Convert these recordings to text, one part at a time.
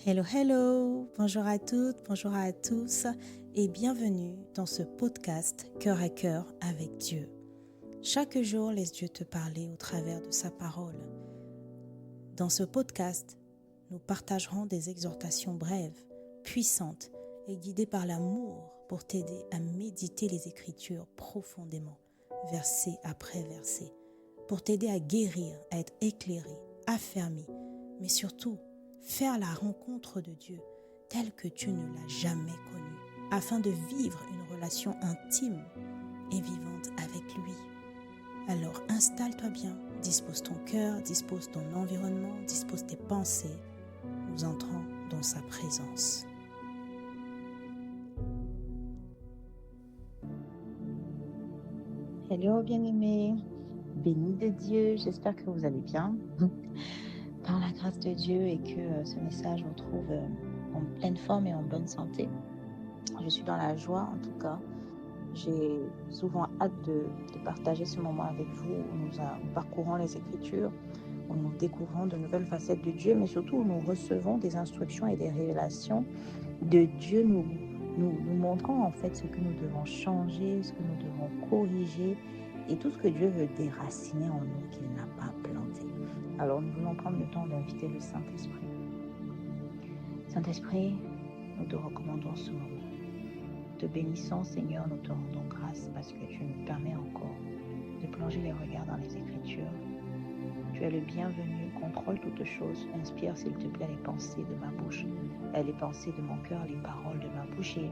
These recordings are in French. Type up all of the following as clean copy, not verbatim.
Hello, hello, bonjour à toutes, bonjour à tous et bienvenue dans ce podcast Cœur à cœur avec Dieu. Chaque jour, laisse Dieu te parler au travers de sa parole. Dans ce podcast, nous partagerons des exhortations brèves, puissantes et guidées par l'amour pour t'aider à méditer les Écritures profondément, verset après verset, pour t'aider à guérir, à être éclairé, affermi, mais surtout, faire la rencontre de Dieu telle que tu ne l'as jamais connu, afin de vivre une relation intime et vivante avec lui. Alors installe-toi bien, dispose ton cœur, dispose ton environnement, dispose tes pensées. Nous entrons dans sa présence. Hello bien-aimés, bénis de Dieu, j'espère que vous allez bien, par la grâce de Dieu et que ce message vous trouve en pleine forme et en bonne santé. Je suis dans la joie en tout cas, j'ai souvent hâte de partager ce moment avec vous où nous parcourons les Écritures, où nous découvrons de nouvelles facettes de Dieu, mais surtout où nous recevons des instructions et des révélations de Dieu, nous montrant en fait ce que nous devons changer, ce que nous devons corriger et tout ce que Dieu veut déraciner en nous qu'il n'a pas planté. Alors nous voulons prendre le temps d'inviter le Saint-Esprit. Saint-Esprit, nous te recommandons ce moment. Te bénissons Seigneur, nous te rendons grâce parce que tu nous permets encore de plonger les regards dans les Écritures. Tu es le bienvenu, contrôle toutes choses, inspire s'il te plaît les pensées de ma bouche, les pensées de mon cœur, les paroles de ma bouche et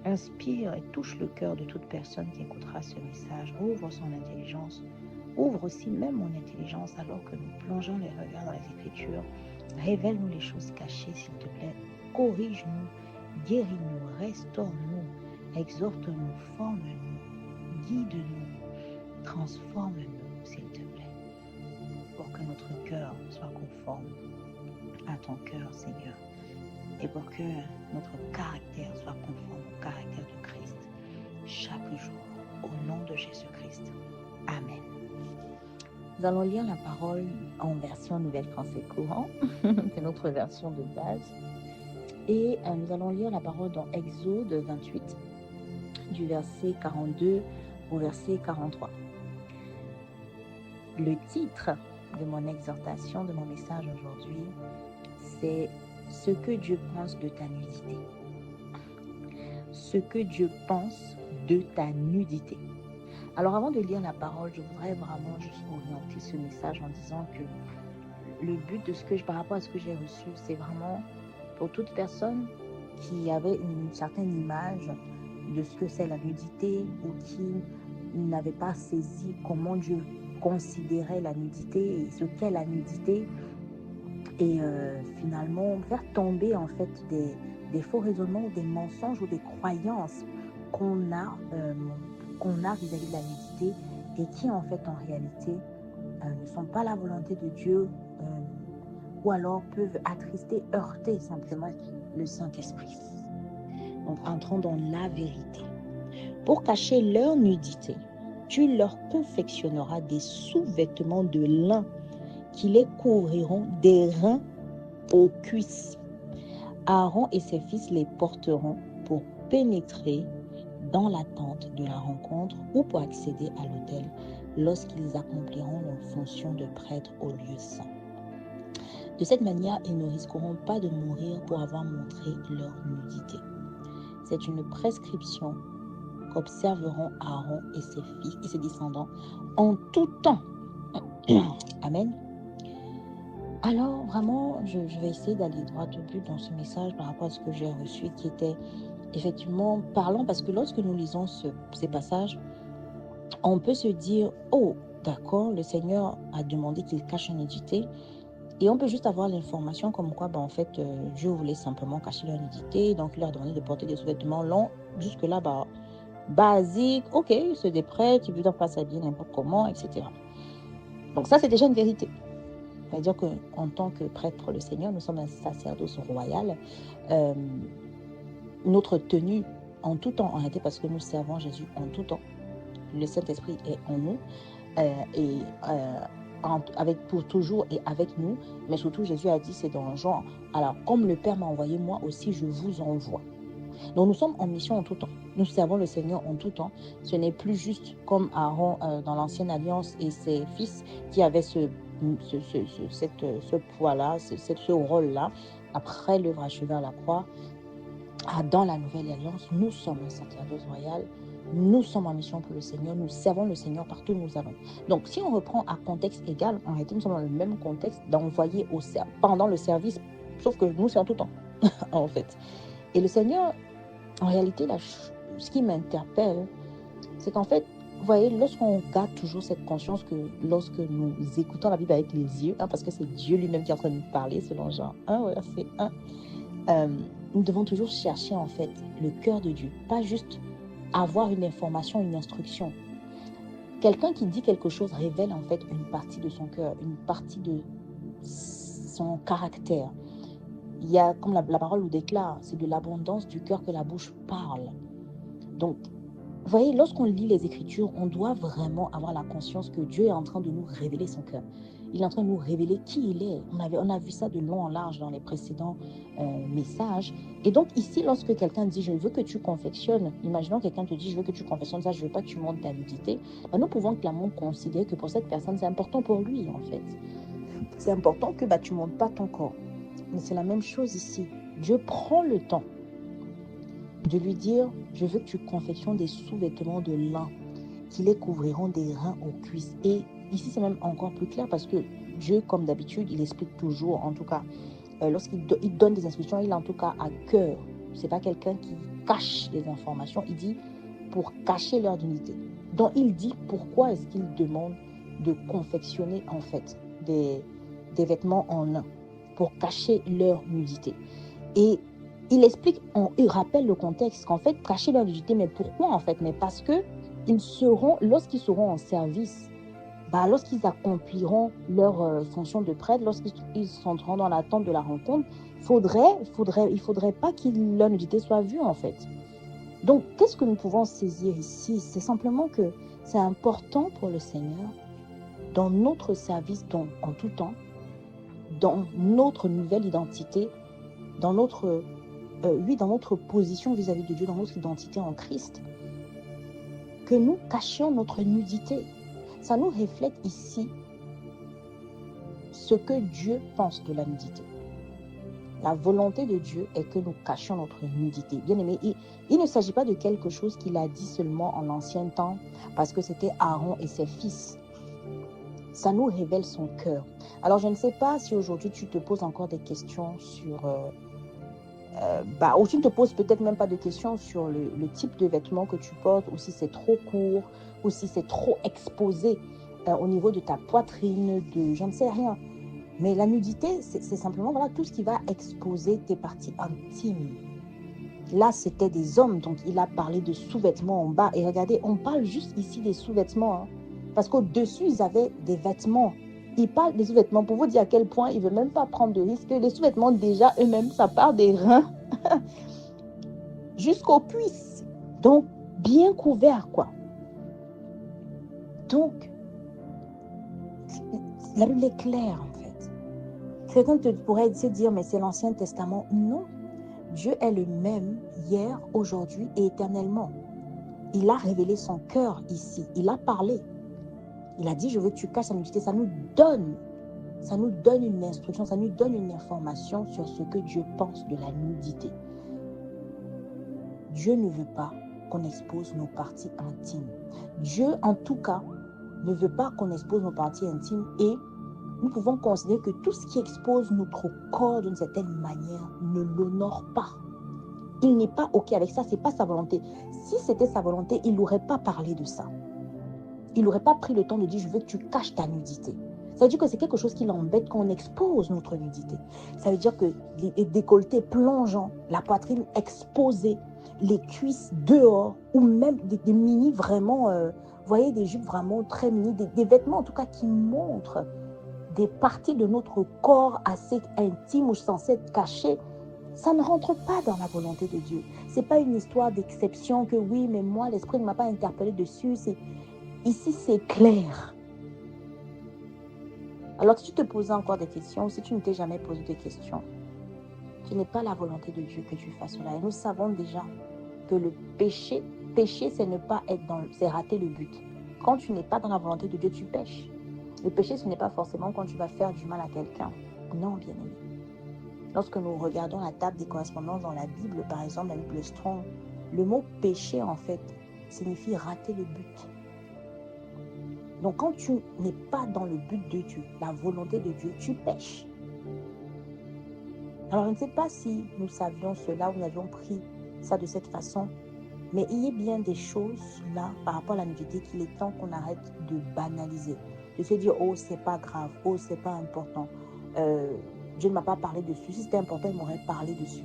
inspire et touche le cœur de toute personne qui écoutera ce message. Ouvre son intelligence, ouvre aussi même mon intelligence alors que nous plongeons les regards dans les Écritures. Révèle-nous les choses cachées s'il te plaît, corrige-nous, guéris-nous, restaure-nous, exhorte-nous, forme-nous, guide-nous, transforme-nous s'il te plaît. Pour que notre cœur soit conforme à ton cœur, Seigneur, et pour que notre caractère soit conforme au caractère de Christ, chaque jour, au nom de Jésus-Christ. Amen. Nous allons lire la parole en version Nouvelle Français Courant, c'est notre version de base, et nous allons lire la parole dans Exode 28, du verset 42 au verset 43. Le titre de mon exhortation, de mon message aujourd'hui, c'est « Ce que Dieu pense de ta nudité ». Ce que Dieu pense de ta nudité. Alors avant de lire la parole, je voudrais vraiment juste orienter ce message en disant que le but de par rapport à ce que j'ai reçu, c'est vraiment pour toute personne qui avait une certaine image de ce que c'est la nudité ou qui n'avait pas saisi comment Dieu considérer la nudité et ce qu'est la nudité et finalement faire tomber en fait des faux raisonnements ou des mensonges ou des croyances qu'on a vis-à-vis de la nudité et qui en fait en réalité ne sont pas la volonté de Dieu ou alors peuvent attrister, heurter simplement le Saint-Esprit. Donc entrons dans la vérité. Pour cacher leur nudité, tu leur confectionneras des sous-vêtements de lin qui les couvriront des reins aux cuisses. Aaron et ses fils les porteront pour pénétrer dans la tente de la rencontre ou pour accéder à l'autel lorsqu'ils accompliront leur fonction de prêtre au lieu saint. De cette manière, ils ne risqueront pas de mourir pour avoir montré leur nudité. C'est une prescription qu'observeront Aaron et ses fils et ses descendants en tout temps. Amen. Alors vraiment, je vais essayer d'aller droit au but dans ce message par rapport à ce que j'ai reçu qui était effectivement parlant parce que lorsque nous lisons ces passages, on peut se dire « Oh, d'accord, le Seigneur a demandé qu'il cache une nudité » et on peut juste avoir l'information comme quoi Dieu voulait simplement cacher leur nudité, donc il leur a demandé de porter des sous-vêtements longs. Jusque-là, basique, ok, c'est des prêtres, ils ne doivent pas s'habiller n'importe comment, etc. Donc ça, c'est déjà une vérité. C'est-à-dire qu'en tant que prêtre pour le Seigneur, nous sommes un sacerdoce royal. Notre tenue en tout temps, en réalité, parce que nous servons Jésus en tout temps. Le Saint-Esprit est en nous. pour toujours et avec nous, mais surtout Jésus a dit, c'est dans Jean, alors comme le Père m'a envoyé, moi aussi je vous envoie. Donc nous sommes en mission en tout temps. Nous servons le Seigneur en tout temps. Ce n'est plus juste comme Aaron dans l'ancienne alliance et ses fils qui avaient ce poids-là, ce rôle-là. Après l'œuvre achevée à la croix, dans la nouvelle alliance, nous sommes un sacerdoce royal. Nous sommes en mission pour le Seigneur. Nous servons le Seigneur partout où nous allons. Donc, si on reprend à contexte égal, en réalité, nous sommes dans le même contexte d'envoyer pendant le service, sauf que nous, c'est en tout temps, en fait. Et le Seigneur, en réalité, ce qui m'interpelle, c'est qu'en fait, vous voyez, lorsqu'on garde toujours cette conscience que lorsque nous écoutons la Bible avec les yeux, parce que c'est Dieu lui-même qui est en train de nous parler, selon Jean 1, verset 1, nous devons toujours chercher en fait le cœur de Dieu, pas juste avoir une information, une instruction. Quelqu'un qui dit quelque chose révèle en fait une partie de son cœur, une partie de son caractère. Il y a, comme la parole nous déclare, c'est de l'abondance du cœur que la bouche parle. Donc, vous voyez, lorsqu'on lit les Écritures, on doit vraiment avoir la conscience que Dieu est en train de nous révéler son cœur. Il est en train de nous révéler qui il est. On a vu ça de long en large dans les précédents messages. Et donc ici, lorsque quelqu'un dit « je veux que tu confectionnes », imaginons quelqu'un te dit « je veux que tu confectionnes ça, je ne veux pas que tu montes ta nudité », nous pouvons clairement considérer que pour cette personne, c'est important pour lui en fait. C'est important que tu ne montes pas ton corps. Mais c'est la même chose ici. Dieu prend le temps de lui dire « je veux que tu confectionnes des sous-vêtements de lin qui les couvriront des reins aux cuisses ». Et ici, c'est même encore plus clair parce que Dieu, comme d'habitude, il explique toujours, en tout cas, lorsqu'il donne des instructions, il a en tout cas à cœur. Ce n'est pas quelqu'un qui cache des informations, il dit pour cacher leur dignité. Donc, il dit pourquoi est-ce qu'il demande de confectionner en fait des vêtements en lin pour cacher leur nudité. Et il explique, il rappelle le contexte qu'en fait, cacher leur nudité, mais pourquoi en fait? Mais parce que lorsqu'ils seront en service, lorsqu'ils accompliront leur fonction de prêtre, lorsqu'ils s'entreront dans l'attente de la rencontre, il faudrait pas que leur nudité soit vue en fait. Donc, qu'est-ce que nous pouvons saisir ici? C'est simplement que c'est important pour le Seigneur, dans notre service, en tout temps, dans notre nouvelle identité, dans notre position vis-à-vis de Dieu, dans notre identité en Christ, que nous cachions notre nudité. Ça nous reflète ici ce que Dieu pense de la nudité. La volonté de Dieu est que nous cachions notre nudité. Bien aimé, il ne s'agit pas de quelque chose qu'il a dit seulement en l'ancien temps, parce que c'était Aaron et ses fils. Ça nous révèle son cœur. Alors, je ne sais pas si aujourd'hui tu te poses encore des questions sur... ou tu ne te poses peut-être même pas de questions sur le type de vêtements que tu portes, ou si c'est trop court, ou si c'est trop exposé au niveau de ta poitrine, je ne sais rien. Mais la nudité, c'est simplement tout ce qui va exposer tes parties intimes. Là, c'était des hommes, donc il a parlé de sous-vêtements en bas. Et regardez, on parle juste ici des sous-vêtements, parce qu'au-dessus, ils avaient des vêtements. Il parle des sous-vêtements pour vous dire à quel point il ne veut même pas prendre de risque. Les sous-vêtements, déjà, eux-mêmes, ça part des reins jusqu'aux cuisses. Donc, bien couverts, quoi. Donc, la Bible est claire, en fait. Quelqu'un pourrait se dire, mais c'est l'Ancien Testament. Non. Dieu est le même hier, aujourd'hui et éternellement. Il a révélé son cœur ici. Il a parlé. Il a dit, je veux que tu caches ta nudité. Ça nous donne une instruction, ça nous donne une information sur ce que Dieu pense de la nudité. Dieu ne veut pas qu'on expose nos parties intimes. Dieu, en tout cas, ne veut pas qu'on expose nos parties intimes et nous pouvons considérer que tout ce qui expose notre corps d'une certaine manière ne l'honore pas. Il n'est pas OK avec ça, ce n'est pas sa volonté. Si c'était sa volonté, il n'aurait pas parlé de ça. Il n'aurait pas pris le temps de dire, je veux que tu caches ta nudité. Ça veut dire que c'est quelque chose qui l'embête quand on expose notre nudité. Ça veut dire que les décolletés plongeants, la poitrine exposée, les cuisses dehors, ou même des mini vraiment, vous voyez, des jupes vraiment très mini, des vêtements en tout cas qui montrent des parties de notre corps assez intimes ou censées être cachées. Ça ne rentre pas dans la volonté de Dieu. Ce n'est pas une histoire d'exception que oui, mais moi, l'Esprit ne m'a pas interpellé dessus. Ici, c'est clair. Alors, si tu te poses encore des questions, ou si tu ne t'es jamais posé de questions, ce n'est pas la volonté de Dieu que tu fasses cela. Et nous savons déjà que le péché, c'est ne pas être c'est rater le but. Quand tu n'es pas dans la volonté de Dieu, tu pêches. Le péché, ce n'est pas forcément quand tu vas faire du mal à quelqu'un. Non, bien aimé. Lorsque nous regardons la table des correspondances dans la Bible, par exemple, la Bible Strong, le mot péché, en fait, signifie rater le but. Donc, quand tu n'es pas dans le but de Dieu, la volonté de Dieu, tu pêches. Alors, je ne sais pas si nous savions cela ou nous avions pris ça de cette façon, mais il y a bien des choses là, par rapport à la nudité, qu'il est temps qu'on arrête de banaliser, de se dire, oh, c'est pas grave, oh, c'est pas important. Dieu ne m'a pas parlé dessus. Si c'était important, il m'aurait parlé dessus.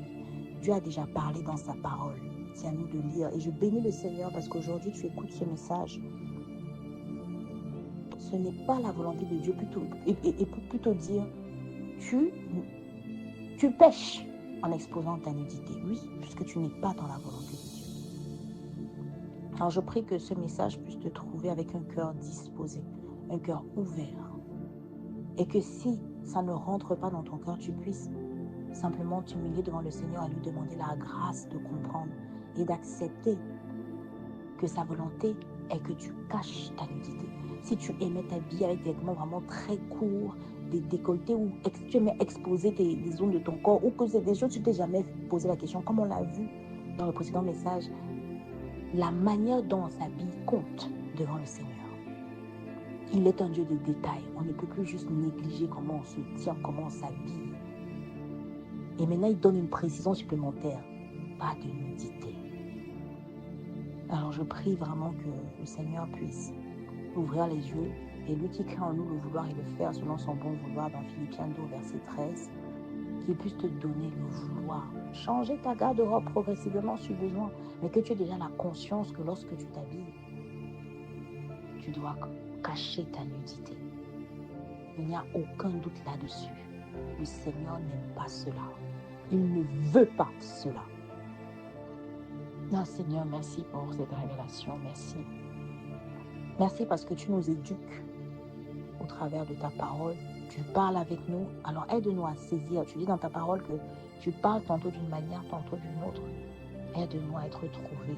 Dieu a déjà parlé dans sa parole. C'est à nous de lire. Et je bénis le Seigneur parce qu'aujourd'hui, tu écoutes ce message. Ce n'est pas la volonté de Dieu, et pour plutôt dire, tu pêches en exposant ta nudité. Oui, puisque tu n'es pas dans la volonté de Dieu. Alors je prie que ce message puisse te trouver avec un cœur disposé, un cœur ouvert. Et que si ça ne rentre pas dans ton cœur, tu puisses simplement t'humilier devant le Seigneur et lui demander la grâce de comprendre et d'accepter que sa volonté est que tu caches ta nudité. Si tu aimais t'habiller avec des vêtements vraiment très courts, des décolletés, ou tu aimais exposer les zones de ton corps, ou que c'est des choses tu t'es jamais posé la question, comme on l'a vu dans le précédent message, la manière dont on s'habille compte devant le Seigneur. Il est un Dieu de détails. On ne peut plus juste négliger comment on se tient, comment on s'habille. Et maintenant, il donne une précision supplémentaire. Pas de nudité. Alors, je prie vraiment que le Seigneur puisse ouvrir les yeux. Et lui qui crée en nous le vouloir et le faire selon son bon vouloir dans Philippiens 2, verset 13, qu'il puisse te donner le vouloir. Changer ta garde-robe progressivement si besoin. Mais que tu aies déjà la conscience que lorsque tu t'habilles, tu dois cacher ta nudité. Il n'y a aucun doute là-dessus. Le Seigneur n'aime pas cela. Il ne veut pas cela. Non, Seigneur, merci pour cette révélation. Merci. Merci parce que tu nous éduques au travers de ta parole. Tu parles avec nous. Alors aide-nous à saisir. Tu dis dans ta parole que tu parles tantôt d'une manière, tantôt d'une autre. Aide-nous à être trouvés,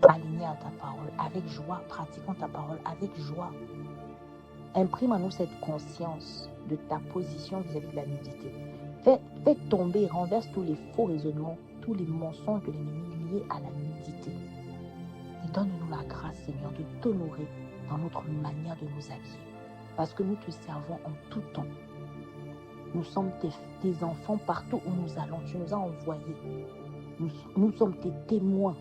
alignés à ta parole, avec joie, pratiquant ta parole avec joie. Imprime en nous cette conscience de ta position vis-à-vis de la nudité. Fais tomber, renverse tous les faux raisonnements, tous les mensonges de l'ennemi liés à la nudité. Et donne-nous la grâce, Seigneur, de t'honorer dans notre manière de nous habiller. Parce que nous te servons en tout temps. Nous sommes tes enfants partout où nous allons. Tu nous as envoyés. Nous sommes tes témoins.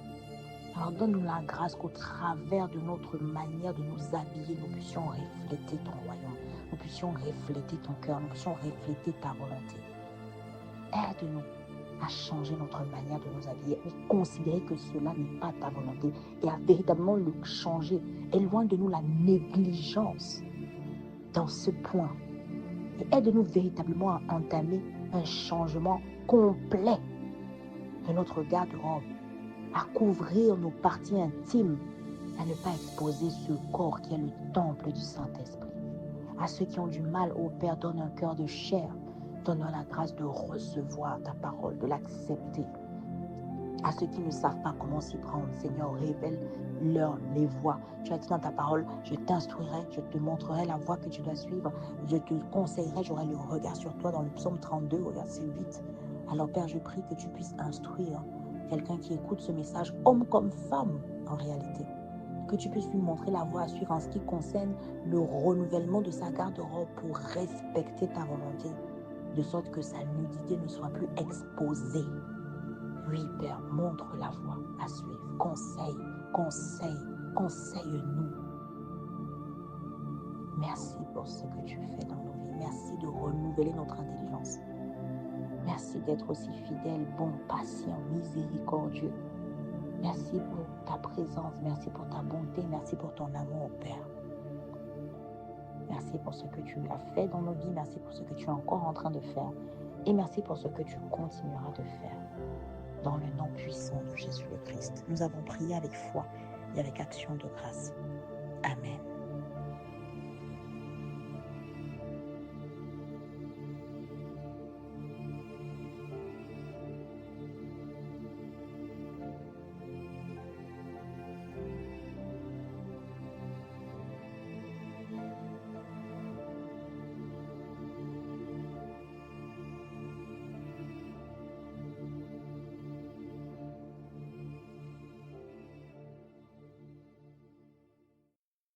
Alors donne-nous la grâce qu'au travers de notre manière de nous habiller, nous puissions refléter ton royaume. Nous puissions refléter ton cœur. Nous puissions refléter ta volonté. Aide-nous à changer notre manière de nous habiller et considérer que cela n'est pas ta volonté et à véritablement le changer. Éloigne de nous la négligence dans ce point. Et aide-nous véritablement à entamer un changement complet de notre garde-robe, à couvrir nos parties intimes, à ne pas exposer ce corps qui est le temple du Saint-Esprit. À ceux qui ont du mal, ô Père, donne un cœur de chair. Donne-leur la grâce de recevoir ta parole, de l'accepter. À ceux qui ne savent pas comment s'y prendre, Seigneur, révèle-leur les voies. Tu as dit dans ta parole, je t'instruirai, je te montrerai la voie que tu dois suivre, je te conseillerai, j'aurai le regard sur toi dans le psaume 32, au verset 8. Alors Père, je prie que tu puisses instruire quelqu'un qui écoute ce message, homme comme femme en réalité. Que tu puisses lui montrer la voie à suivre en ce qui concerne le renouvellement de sa garde-robe pour respecter ta volonté, de sorte que sa nudité ne soit plus exposée. Oui, Père, montre la voie à suivre. Conseille-nous. Merci pour ce que tu fais dans nos vies. Merci de renouveler notre intelligence. Merci d'être aussi fidèle, bon, patient, miséricordieux. Merci pour ta présence. Merci pour ta bonté. Merci pour ton amour, Père. Merci pour ce que tu as fait dans nos vies. Merci pour ce que tu es encore en train de faire. Et merci pour ce que tu continueras de faire. Dans le nom puissant de Jésus le Christ, nous avons prié avec foi et avec action de grâce. Amen.